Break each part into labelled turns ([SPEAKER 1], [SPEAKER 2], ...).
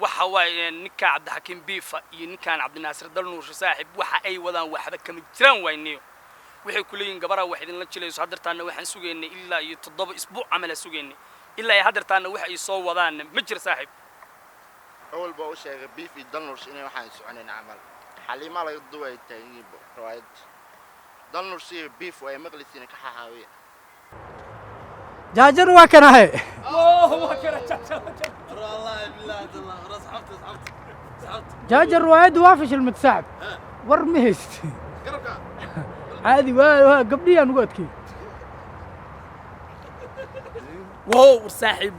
[SPEAKER 1] waxa waay ninka Cabdixakiim Biifa iyo ninkan Cabdinaasir Dalnuur saaxib waxa ay wadaan waxba kama jiraan wayniyo waxay ku leeyihiin gabara wax idin la jilayso hadartaana waxaan sugeynay ilaa iyo 7 isbuuc amal sugeynay ilaa ay hadartaana wax ay soo wadaan ma jir saaxib
[SPEAKER 2] أول بقول شيء بيف يدلنور شيء إنه واحد سعنين عمل حليم على الضوء التاني روايد دلنور شيء بيف ويا مغلسين كحاوية
[SPEAKER 3] جاجر وكنا هاي
[SPEAKER 1] الله أكبر
[SPEAKER 4] والله بالله الله راس حفظت
[SPEAKER 3] جاجر وايد وافش المتسعب ورميست
[SPEAKER 4] قربك
[SPEAKER 3] عادي قبلي أنا قلت كي
[SPEAKER 1] وهو صاحب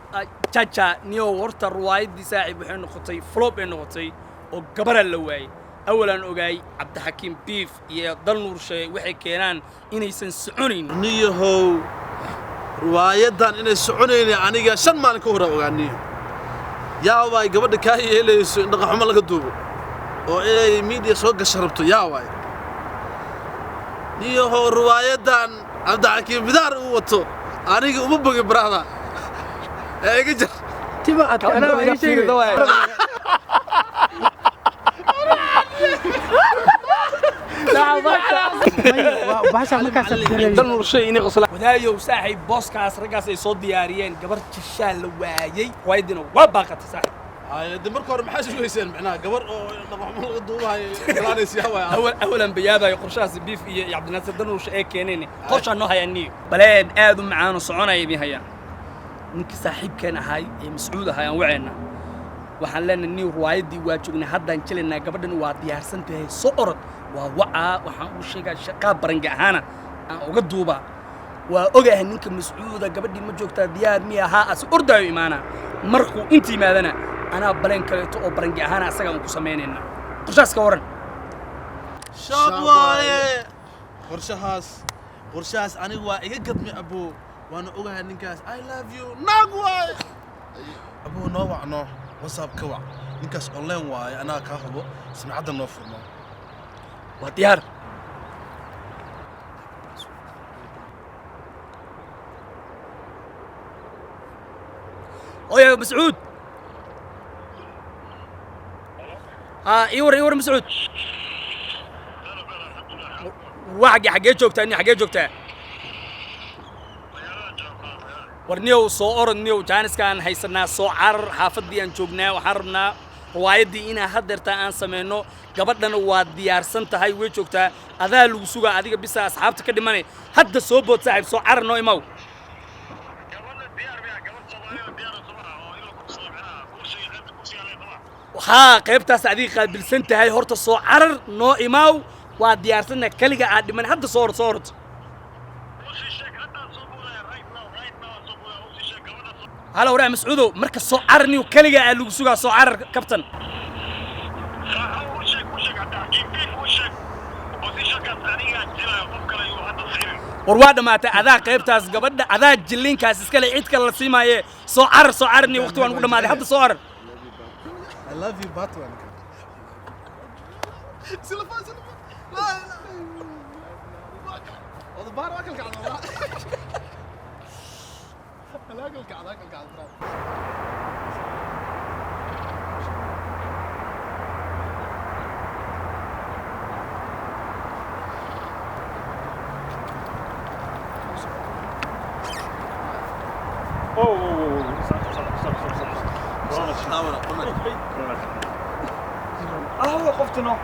[SPEAKER 1] تشاتشا نيو ورتا روايد دي صاحب وحين نقطي فلوب نقطي وقبر اللواي أولاً أوجاي عبدحكيم بيف يضل نور شيء وحي كيران إني سنسعونين
[SPEAKER 4] نيهو روايدان إني سعونين aniga shan maalin ka hor ogaaniyo yaa way gabadha ka yeelayso indhaqa xumo laga duubo oo ay media soo gasharabto yaa way niyaho riwaayadan Cabdixakiim Bidaar uu wato aniga uma bogi brada ee iga jar
[SPEAKER 3] تبى أنا أي شيء لا باشا ما كسب
[SPEAKER 1] دلنور شيء إني قصلا ودايو صاحب بوسكاس رجاس يصود دياريين قبر تشال لوايي وايدنا وباقة صاحب
[SPEAKER 4] هاي دمرك ور maxaa suugayseen macnaha gabar oo indhaqa xumo laga duubahay galaanaysa yaa way
[SPEAKER 1] أولاً بيابا يقرشاس بيف يا عبد الناصر دلنور شيء كينيني قرش إنه هيا بلاد آدم معانا صعونا يبي هيا ninka saaxiibkeena ahay ee mas'uud ahay aan wacayna waxaan leenahay riwaayadii waa joognay haddaan jilinaa gabadhan waa diyaarsan tahay soo orod waa waxaan u sheegaa shaqo baranga ahaana aan uga duuba waa ogahay ninka mas'uuda gabadhii ma joogtaa diyaar mi aha as ordayo imaana markuu inta yimaadana anaa baleen kaleeto oo baranga ahaana asaga aan ku sameynayna qorshaaska waran
[SPEAKER 4] shaab waaye qorshahaas anigu waa iga gadmi abuu وانا اوغا نينكاس I love you ناغواي ابو نو وعنو واتساب كوع نينكاس اونلاين واي انا كا هبو سمعده نو فرمو
[SPEAKER 1] وديار يا مسعود ايور مسعود واحد حاجه جوجتا اني حاجه جوجتا warniyow soo orodniyow jaaniskaan haysanaa soo carar xaafadii aan joognaa waxaan rabnaa riwaayadii inaa hadeerta aan sameeyno gabadhana waa diyaarsan tahay way joogtaa adaa lagu sugaa adiga bisa asxaabta ka dhimanay hadda soo bood saaxiib soo carar noo imaw gabadha diyaar biya gabadh Soomaaliya diyaar oo ilo ku sameeyna kursiga qaybtaas adiga qaabilsan tahay horta soo carar noo imaw waa diyaarsanna kaliga aad dhiman hadda soo orod هلا ورا مسعودو مركز سو عرني وكلغا لوغ سوغا سو عرر كابتن warwaada maata adaa qaybtaas gabadha adaa jilinkaas iska leh cid kale la siimaayee soo cararni waqti waan ugu dhamaaday hadda soo carar
[SPEAKER 4] I love you Batman سلفا لا هذا بار واكل قاعد هلاك القعد
[SPEAKER 5] قفتنا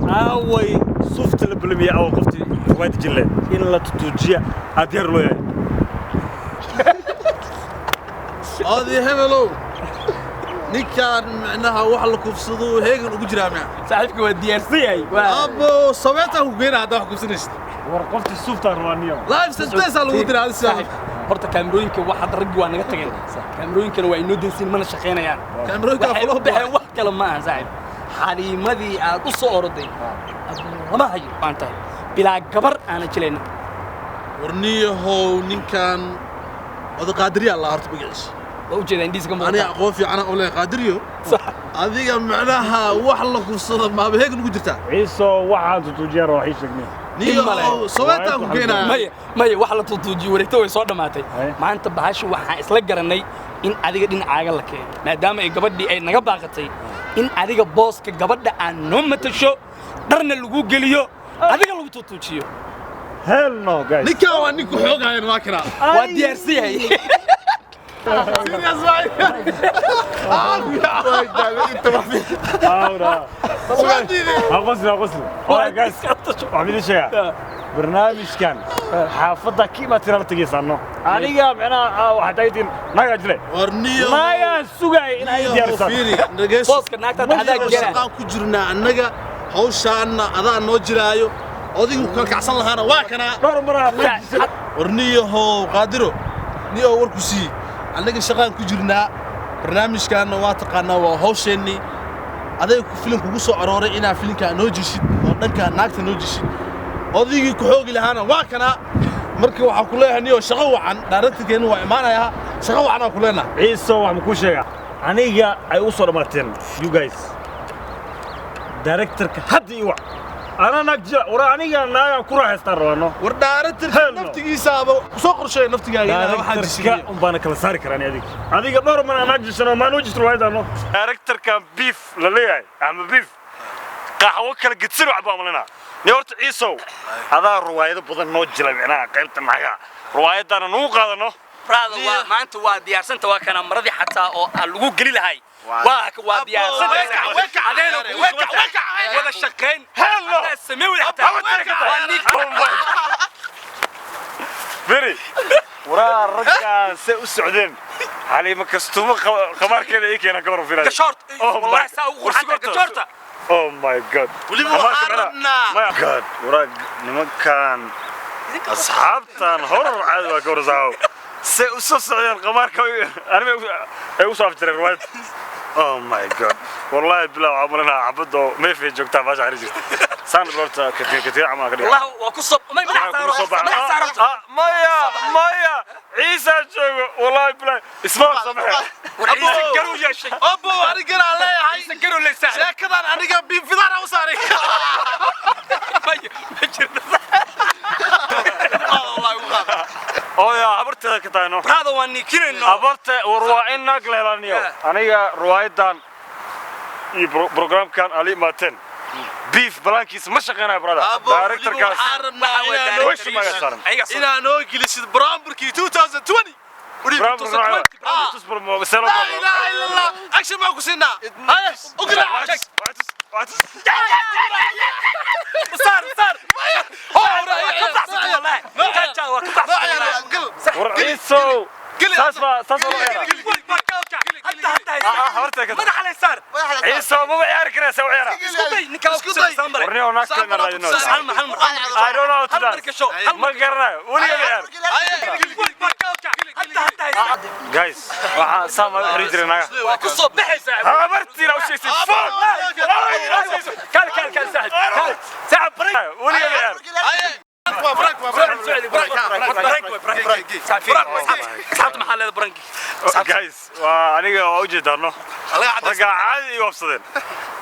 [SPEAKER 5] أوي صفت البلمية أو قفت وايد جلة إن لا تتوجيا أدير له
[SPEAKER 4] هذه هبلو نكان معناها وحل كفصدو هيك ugu jiraa ma
[SPEAKER 1] saaxiibku waa diyaarsiiyay
[SPEAKER 4] abo sameeta u geena hada wax kubsanaysid
[SPEAKER 5] warqofti suufta raaniyo
[SPEAKER 4] live suspense lagu diraa saaxiib
[SPEAKER 1] horta kaamirooyinka waxa rag waa naga tageen kaamirooyinkana waa inoo deysin mana shaqeynayaan
[SPEAKER 4] kaamirooyinka fulo
[SPEAKER 1] baxay wax kale ma aha saaxiib xariimadii aad u soo oroday lama hayo baan tahay bilaa gabar aan jilayna
[SPEAKER 4] warniyaho ninkan wada qaadiriya Allah horta bagaciis
[SPEAKER 1] وجد عندي سكمل
[SPEAKER 4] أنا أقول في أنا أقول قادريو صح هذه معناها وحلا كوصل ما بهيك نقول جرتا
[SPEAKER 5] عيسو واحد تجار وحيش جميل
[SPEAKER 4] نيو سويتها وكينا
[SPEAKER 1] ما وحلا تطوجي وريتو يصور دماتي ما أنت بهاش وح إسلاك جرني in adiga dhinacaaga la keeno maadaama ay gabadhii ay naga baaqatay in adiga booska gabadha aan noo matasho dharna lagu geliyo adiga lagu tuutuujiyo
[SPEAKER 5] hell no guys
[SPEAKER 4] ninkaan waa ninku xoogaayan waa kiraa
[SPEAKER 1] waa diyaarsan yahay
[SPEAKER 5] ahora أقصد guys وعميد الشيء برنامج كان حافظة كيما ترى تجيسانو أنا معنا واحد أيدين ما يجري
[SPEAKER 4] warniyo
[SPEAKER 5] ما يسوقي إن أي ديارسان
[SPEAKER 4] fiiri nageys
[SPEAKER 1] booska naagta dhaxdaa gala
[SPEAKER 4] shaqaan ku jirnaa annaga hawshaana adaa noo jiraayo odigu kala kacsan lahaana waa kana
[SPEAKER 5] دور مرة
[SPEAKER 4] warniyahow qaadiro niyo warku sii annaga shaqaan ku jirnaa barnaamijkaana waa taqaanaa waa hawsheenni aday ku filim kugu soo arooray inaa filimka noo jishid oo dhanka naagta noo jishid odigii ku xoogi lahaana waa kana marka waxaa ku leeyahay niyo shaqo wacan daaradkeenu waa imaanayaa shaqo wacan aan ku leenahay
[SPEAKER 5] عيسو وحنا كل شيء أنا أي أوصل مرتين you guys director كحد يوع أنا نجى ورا أنا كره هستروانو
[SPEAKER 4] war daaradka naftigiisaaba soo qorsheey naftigaaga inaa waxaan
[SPEAKER 5] director
[SPEAKER 4] jishiyo
[SPEAKER 5] كأم كلا ساري كراني هذيك دور من أنا جسنا ما نوجس روايد أنو director كان بيف لليه عم بيف قهوة كلا قتصير عبام لنا نيورت عيسو هذا روايد بدن نوجل معنا قلت معها روايد أنا نو قادنو
[SPEAKER 1] brother waa maanta waa diyaarsanta waa kana maradii xataa oo aan lagu geli lahay waa diyaarsanta adeena wada shaqeyn
[SPEAKER 5] hello
[SPEAKER 1] sameeyo xataa
[SPEAKER 5] فيري ورا الرجال سعودين علي ما كستوم خبر كذا إيه كنا كبروا في
[SPEAKER 1] كشورت والله ساوي حتى كشورته
[SPEAKER 5] أوه ماي جاد
[SPEAKER 4] ولي مو حرمنا
[SPEAKER 5] ماي جاد ورا نمكان أصحابتان هور عاد كورزاو سعودين خبر كوي أنا أوصف ترى الواد أوه ماي جاد والله بلا عمرنا عبده ما في جوكتا باش عريجي سان برتا كثير عمل كذا
[SPEAKER 1] والله وكسب ما
[SPEAKER 5] مايا عيسى جوجو والله بلا اسمع سمح
[SPEAKER 1] يسكروا يا شيء
[SPEAKER 4] ابو انا قال عليه
[SPEAKER 1] يسكروا لي ساعه
[SPEAKER 4] شاكدان انا بفدان او صاري
[SPEAKER 5] والله يا عبرت كتاينو
[SPEAKER 1] هذا واني كيرنو
[SPEAKER 5] عبرت ورواين نقلانيو انا روايدان برنامج كان علي ماتن بيف بلانكيس ما شقنا برادر دايركتور كاس وش ما يصير
[SPEAKER 4] الى نو جلست برامبركي 2020
[SPEAKER 5] برامبر تصبر بس لا
[SPEAKER 4] اله الا الله اكشن ما كسينا هاي اقرا
[SPEAKER 1] صار والله
[SPEAKER 5] ورئيسو ساسفا
[SPEAKER 1] ما على يسار
[SPEAKER 5] عيسى مو بعيار كنا سوي عيار ورني هناك كنا راينا I don't know today ما قرنا ولا بعيار guys waxaa sama xiriirinaga
[SPEAKER 1] waa ku soo baxaysaa
[SPEAKER 5] habartii raw sheegtay kal saab break wala بعيار صاحبت محل برانكي guys وaniga waa u jeedano raga caadi iyo wabsadeen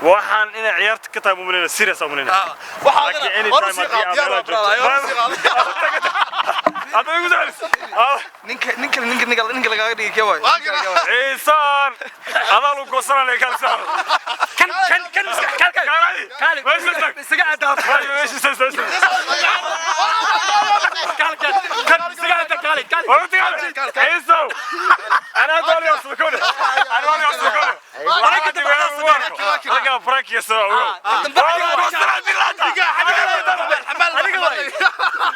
[SPEAKER 5] waxaan ina ciyaarta ka tahay muumina serious muumina هذا يقول
[SPEAKER 1] ninka laga dhigay kee way
[SPEAKER 5] عيسان هذا لو قصنا لك كان سهل
[SPEAKER 1] kan kaalay isaga adaab
[SPEAKER 5] ماشي سلسل
[SPEAKER 1] kaalay
[SPEAKER 5] عيسو انا دوري اوصلكم انا دوري اوصلكم رجع فرانك يسوع